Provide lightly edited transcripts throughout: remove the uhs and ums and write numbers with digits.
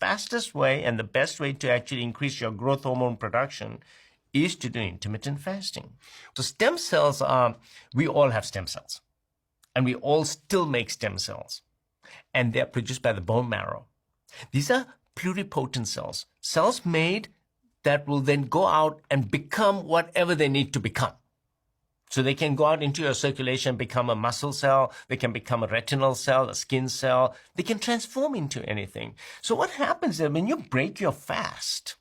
fastest way and the best way to actually increase your growth hormone production is to do intermittent fasting. So stem cells we all have stem cells, and we all still make stem cells, and they're produced by the bone marrow. These are pluripotent cells, cells made that will then go out and become whatever they need to become. So they can go out into your circulation, become a muscle cell, they can become a retinal cell, a skin cell, they can transform into anything. So what happens is when you break your fast,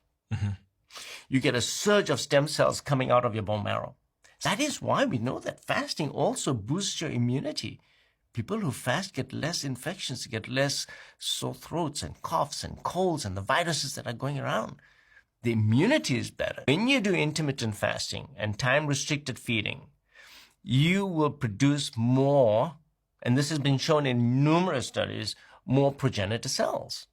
you get a surge of stem cells coming out of your bone marrow. That is why we know that fasting also boosts your immunity. People who fast get less infections, get less sore throats and coughs and colds and the viruses that are going around. The immunity is better. When you do intermittent fasting and time-restricted feeding, you will produce more, and this has been shown in numerous studies, more progenitor cells.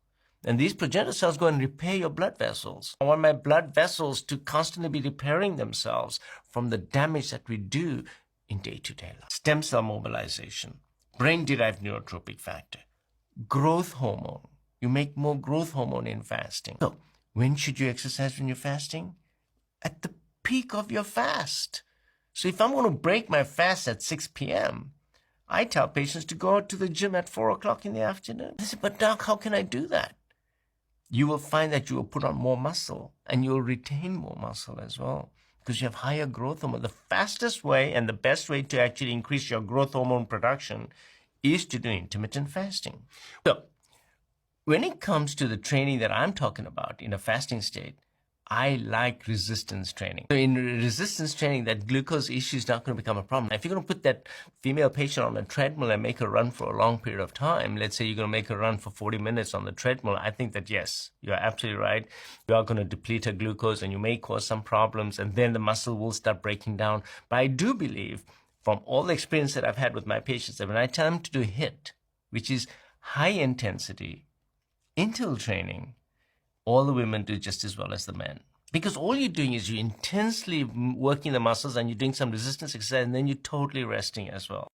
And these progenitor cells go and repair your blood vessels. I want my blood vessels to constantly be repairing themselves from the damage that we do in day-to-day life. Stem cell mobilization, brain-derived neurotropic factor, growth hormone. You make more growth hormone in fasting. So, when should you exercise when you're fasting? At the peak of your fast. So if I'm going to break my fast at 6 p.m., I tell patients to go to the gym at 4 o'clock in the afternoon. They say, but doc, how can I do that? You will find that you will put on more muscle and you will retain more muscle as well because you have higher growth hormone. The fastest way and the best way to actually increase your growth hormone production is to do intermittent fasting. So when it comes to the training that I'm talking about in a fasting state, I like resistance training. So in resistance training, that glucose issue is not going to become a problem. If you're going to put that female patient on a treadmill and make her run for a long period of time, let's say you're going to make her run for 40 minutes on the treadmill, I think that yes, you're absolutely right. You are going to deplete her glucose and you may cause some problems and then the muscle will start breaking down. But I do believe from all the experience that I've had with my patients that when I tell them to do HIIT, which is high intensity interval training, all the women do just as well as the men. Because all you're doing is you're intensely working the muscles and you're doing some resistance exercise and then you're totally resting as well.